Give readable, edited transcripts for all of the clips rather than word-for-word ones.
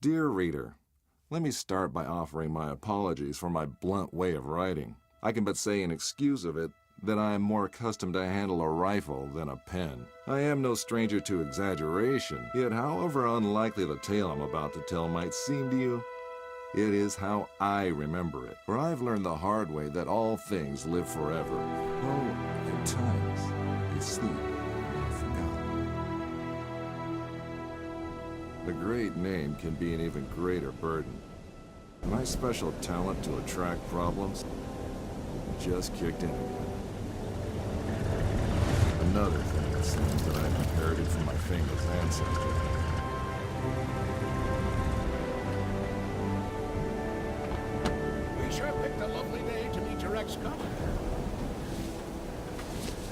Dear reader, let me start by offering my apologies for my blunt way of writing. I can but say in excuse of it that I am more accustomed to handle a rifle than a pen. I am no stranger to exaggeration, yet however unlikely the tale I'm about to tell might seem to you, it is how I remember it. For I've learned the hard way that all things live forever. Oh, at times, they sleep and are forgotten. A great name can be an even greater burden. My special talent to attract problems just kicked in again. Another thing, it seems, that I've inherited from my famous ancestor. We sure picked a lovely day to meet your ex-colleague.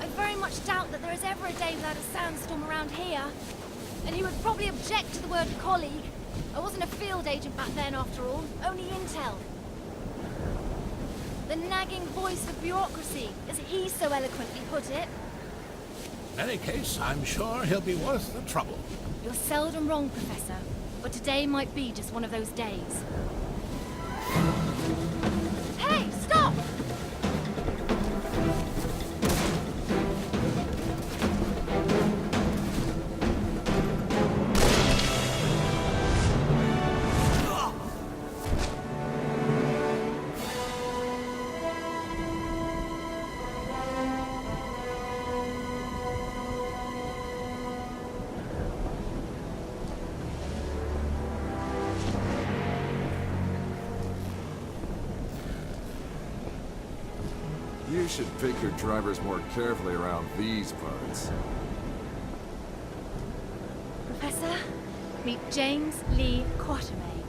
I very much doubt that there is ever a day without a sandstorm around here. And he would probably object to the word colleague. I wasn't a field agent back then, after all. Only intel. The nagging voice of bureaucracy, as he so eloquently put it. In any case, I'm sure he'll be worth the trouble. You're seldom wrong, Professor. But today might be just one of those days. Hey, stop! You should pick your drivers more carefully around these parts. Professor, meet James Lee Quatermain.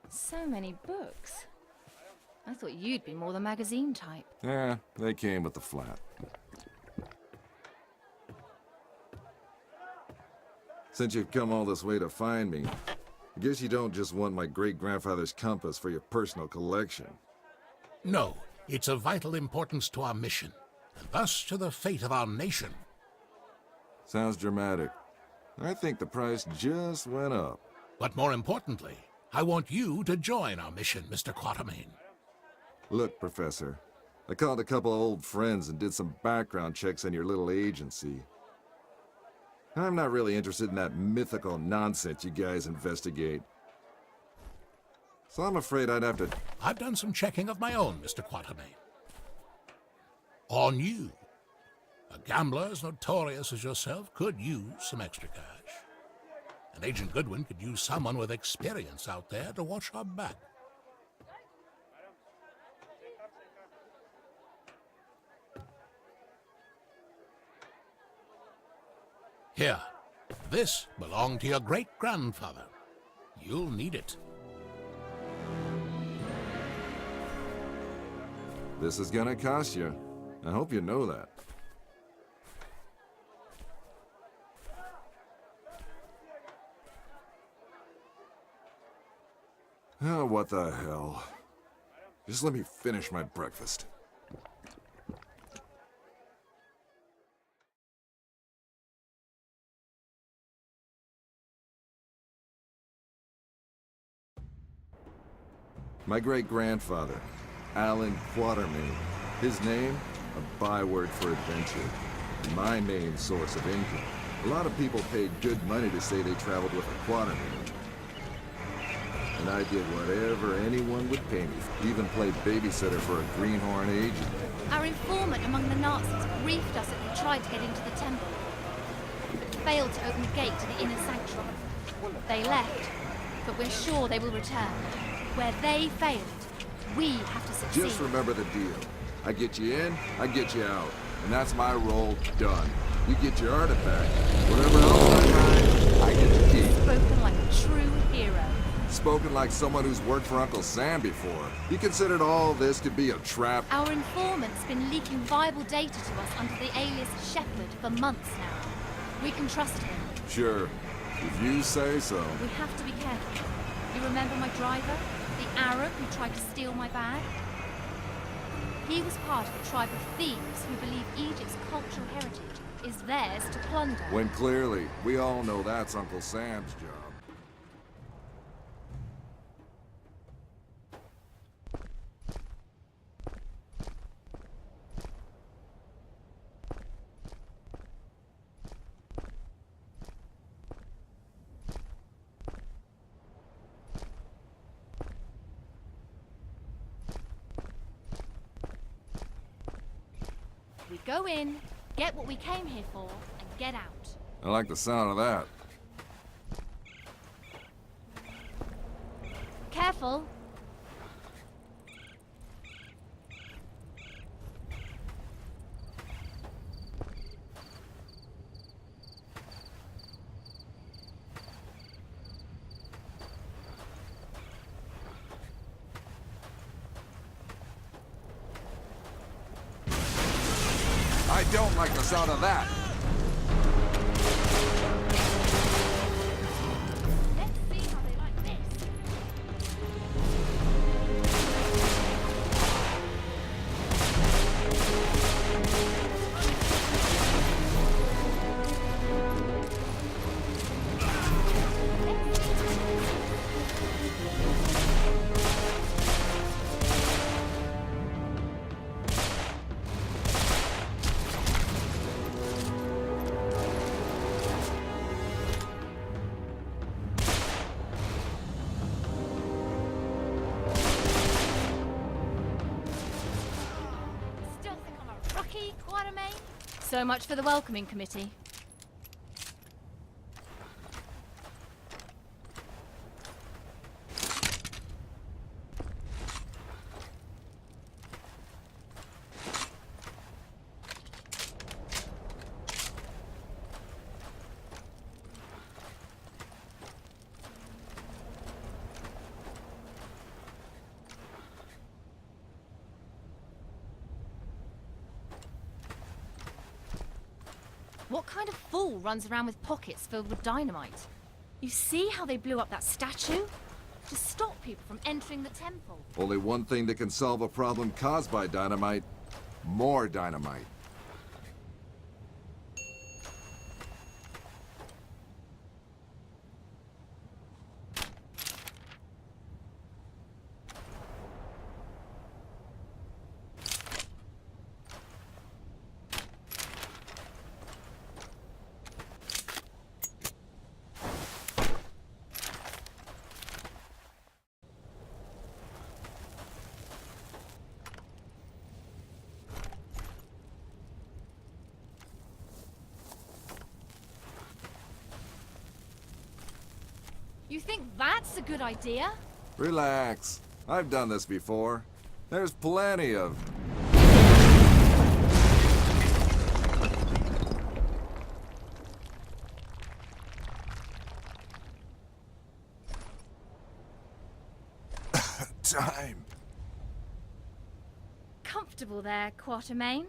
So many books. I thought you'd be more the magazine type. Yeah, they came with the flat. Since you've come all this way to find me, I guess you don't just want my great-grandfather's compass for your personal collection. No, it's of vital importance to our mission, and thus to the fate of our nation. Sounds dramatic. I think the price just went up. But more importantly, I want you to join our mission, Mr. Quatermain. Look, Professor, I called a couple of old friends and did some background checks on your little agency. I'm not really interested in that mythical nonsense you guys investigate. So I'm afraid I'd have to... I've done some checking of my own, Mr. Quatermain. On you. A gambler as notorious as yourself could use some extra cash. And Agent Goodwin could use someone with experience out there to watch our back. Here, this belonged to your great-grandfather. You'll need it. This is gonna cost you. I hope you know that. Oh, what the hell. Just let me finish my breakfast. My great-grandfather, Alan Quatermain. His name, a byword for adventure. My main source of income. A lot of people paid good money to say they traveled with a Quatermain. And I did whatever anyone would pay me. Even played babysitter for a greenhorn agent. Our informant among the Nazis briefed us that they tried to get into the temple, but failed to open the gate to the inner sanctuary. They left, but we're sure they will return. Where they failed, we have to succeed. Just remember the deal. I get you in, I get you out. And that's my role done. You get your artifact. Whatever else I find, I get to keep. Spoken like a true hero. Spoken like someone who's worked for Uncle Sam before. He considered all this to be a trap. Our informant's been leaking viable data to us under the alias Shepherd for months now. We can trust him. Sure. If you say so. We have to be careful. You remember my driver? The Arab who tried to steal my bag? He was part of a tribe of thieves who believe Egypt's cultural heritage is theirs to plunder. When clearly, we all know that's Uncle Sam's job. We go in, get what we came here for, and get out. I like the sound of that. Careful. I don't like the sound of that. Let's see how they like this. Still think I'm a rookie, Quatermain? So much for the welcoming committee. What kind of fool runs around with pockets filled with dynamite? You see how they blew up that statue? To stop people from entering the temple. Only one thing that can solve a problem caused by dynamite. More dynamite. You think that's a good idea? Relax. I've done this before. There's plenty of... time. Comfortable there, Quatermain?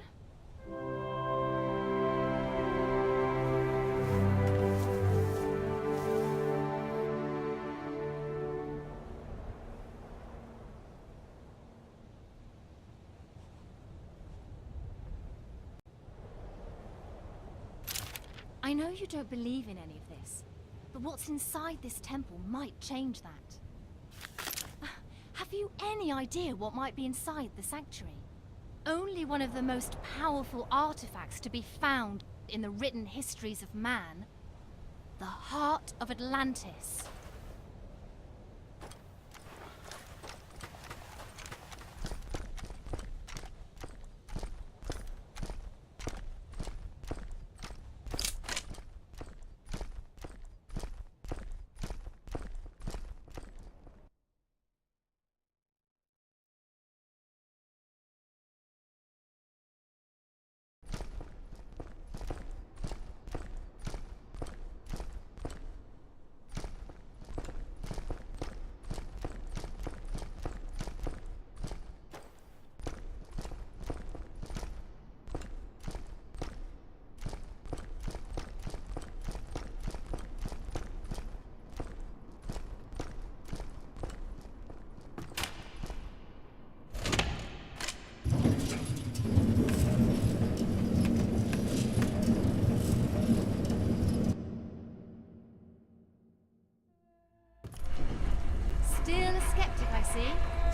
I know you don't believe in any of this, but what's inside this temple might change that. Have you any idea what might be inside the sanctuary? Only one of the most powerful artifacts to be found in the written histories of man. The heart of Atlantis.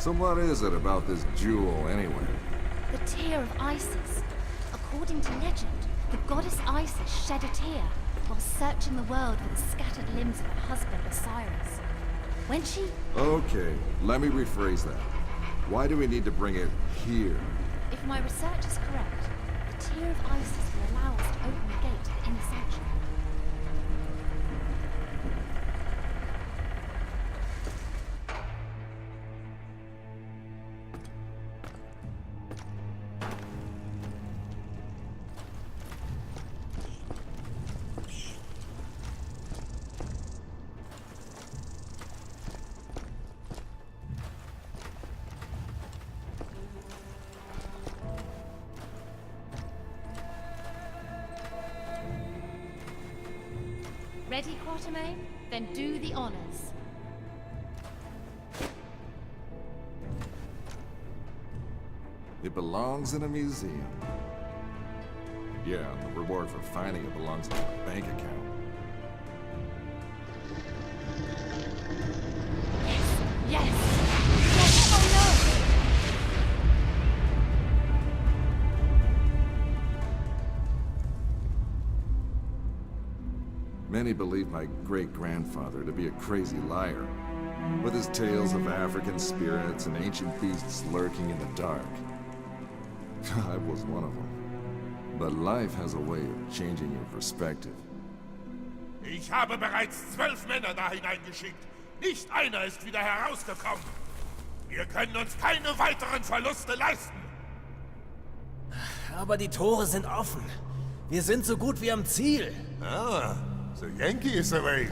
So what is it about this jewel, anyway? The tear of Isis. According to legend, the goddess Isis shed a tear while searching the world for the scattered limbs of her husband Osiris. When she... Okay, let me rephrase that. Why do we need to bring it here? If my research is correct, the tear of Isis will allow us to open the gate to the inner sanctuary. Ready, Quatermain? Then do the honors. It belongs in a museum. Yeah, the reward for finding it belongs in a bank account. Yes! Yes! Oh no! Many believe my great-grandfather to be a crazy liar, with his tales of African spirits and ancient beasts lurking in the dark. I was one of them. But life has a way of changing your perspective. Ich habe bereits 12 Männer da hineingeschickt. Nicht einer ist wieder herausgekommen. Wir können uns keine weiteren Verluste leisten. Aber die Tore sind offen. Wir sind so gut wie am Ziel. Ah, the Yankee is awake.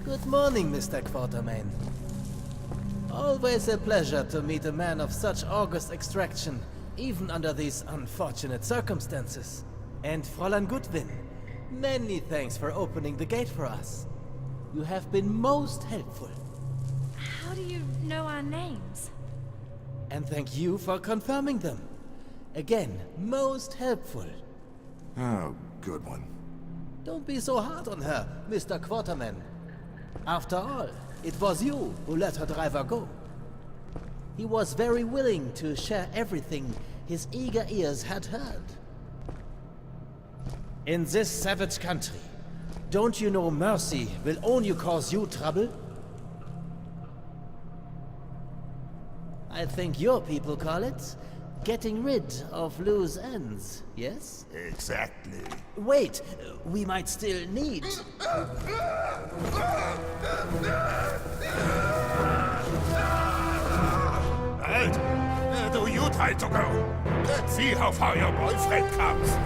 Good morning, Mr. Quatermain. Always a pleasure to meet a man of such august extraction, even under these unfortunate circumstances. And Fräulein Goodwin, many thanks for opening the gate for us. You have been most helpful. How do you know our names? And thank you for confirming them. Again, most helpful. Oh, good one. Don't be so hard on her, Mr. Quatermain. After all, it was you who let her driver go. He was very willing to share everything his eager ears had heard. In this savage country, don't you know mercy will only cause you trouble? I think your people call it getting rid of loose ends, yes? Exactly. Wait, we might still need... Halt! Do you try to go? Let's see how far your boyfriend comes.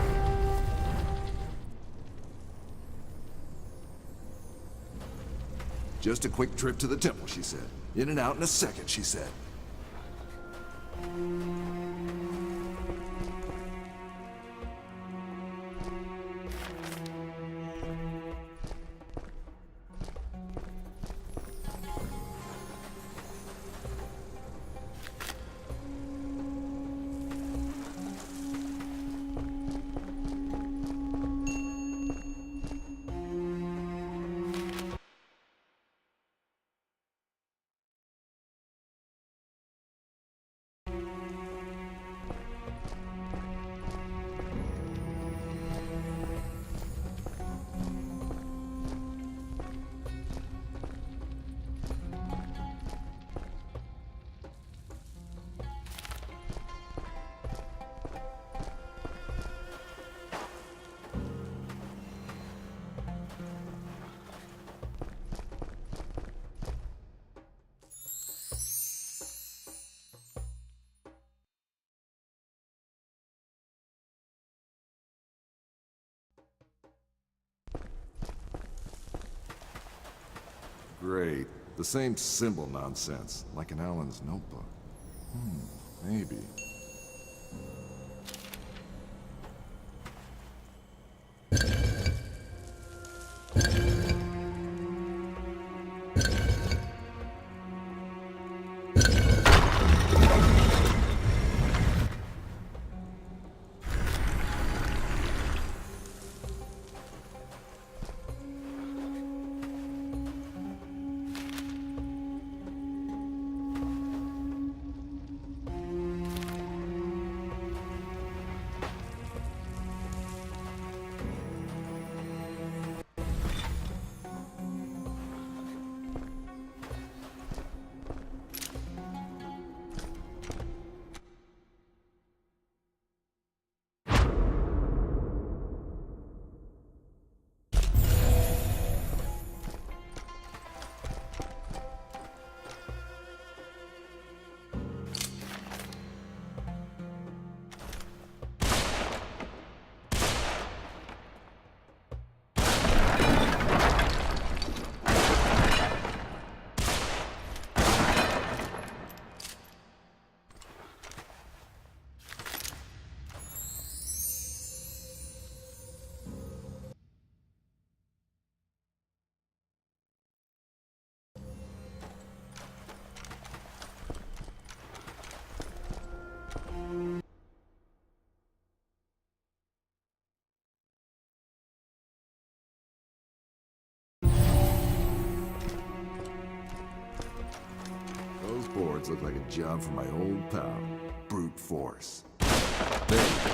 Just a quick trip to the temple, she said. In and out in a second, she said. Great. The same symbol nonsense, like in Alan's notebook. Maybe. parts look like a job for my old pal, Brute Force. There you go.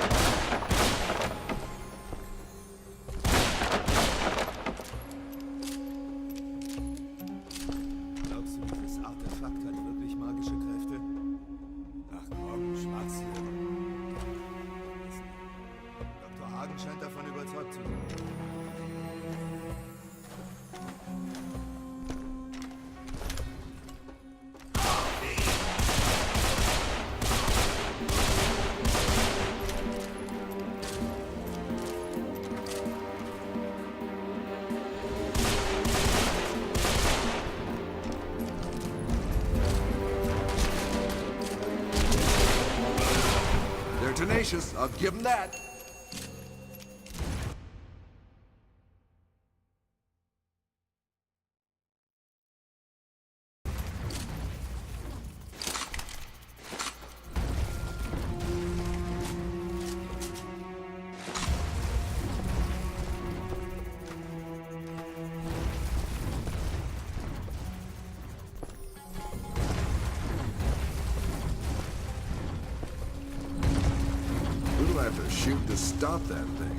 Glaubst du, dieses Artefakt hat wirklich magische Kräfte? Ach komm, Schwachsinn. Dr. Hagen scheint davon überzeugt zu sein. They're tenacious, I'll give them that. Who do I have to shoot to stop that thing?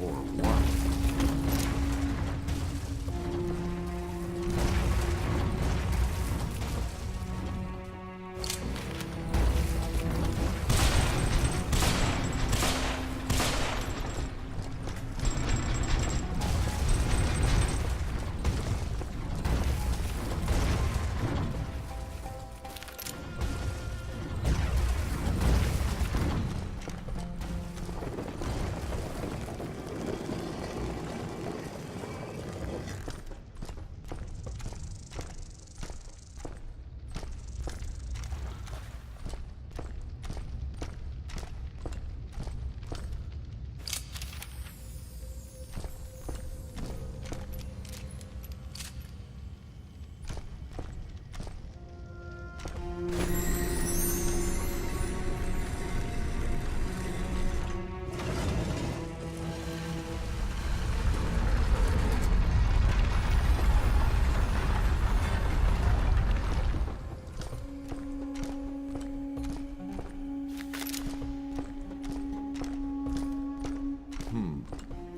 Or what?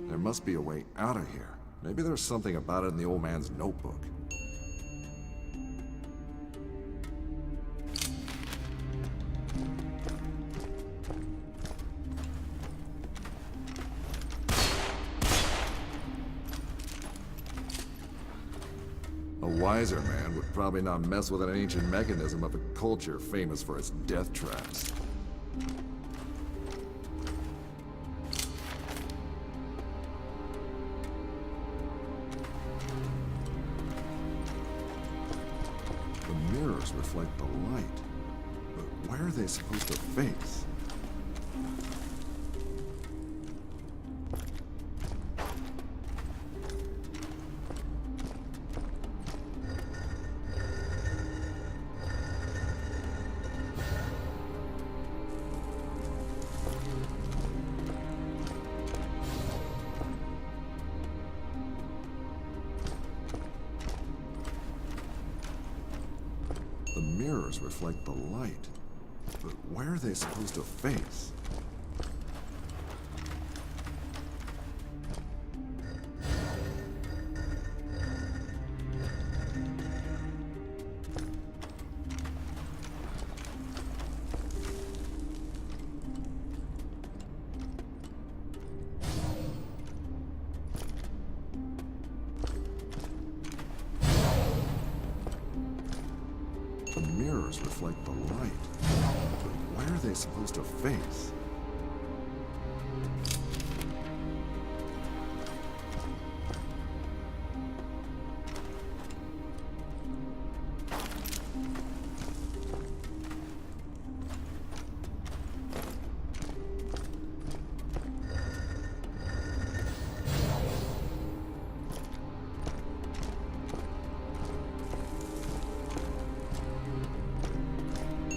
There must be a way out of here. Maybe there's something about it in the old man's notebook. A wiser man would probably not mess with an ancient mechanism of a culture famous for its death traps. The mirrors reflect the light, but where are they supposed to face? The mirrors reflect the light, but where are they supposed to face? The mirrors reflect the light, but where are they supposed to face?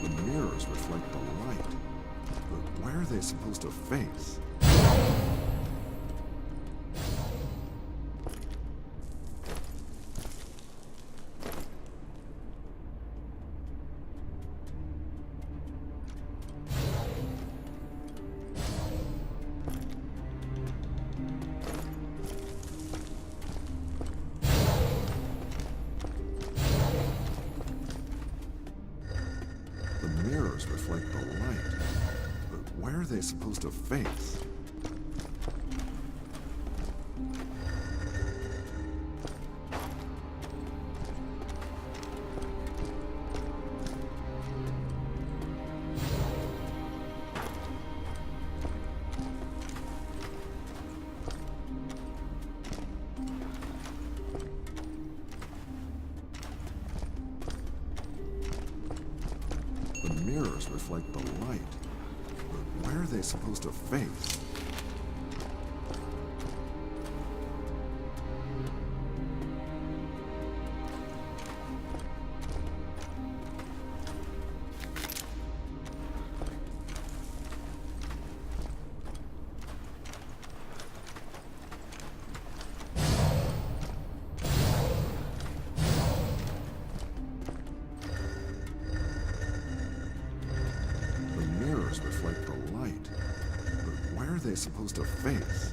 The mirrors reflect the light, but where are they supposed to face? they supposed to face? The mirrors reflect the light. But where are they supposed to face? The mirrors reflect the light. But where are they supposed to face?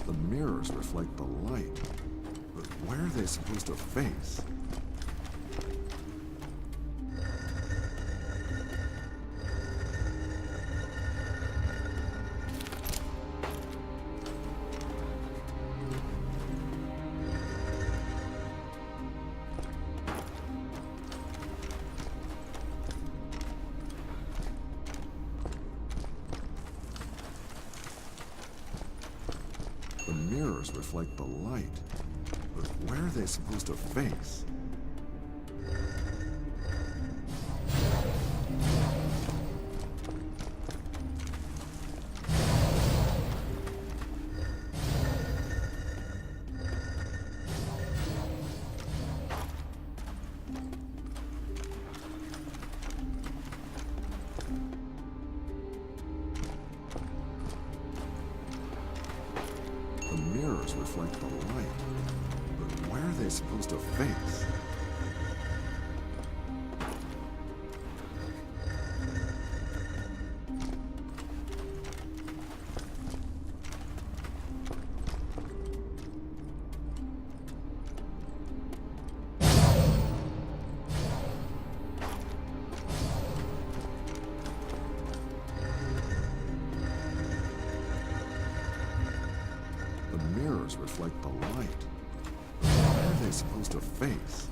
The mirrors reflect the light. But where are they supposed to face? The mirrors reflect the light. But where are they supposed to face? The mirrors reflect the light. But where are they supposed to face? The mirrors reflect the light. But where are they supposed to face?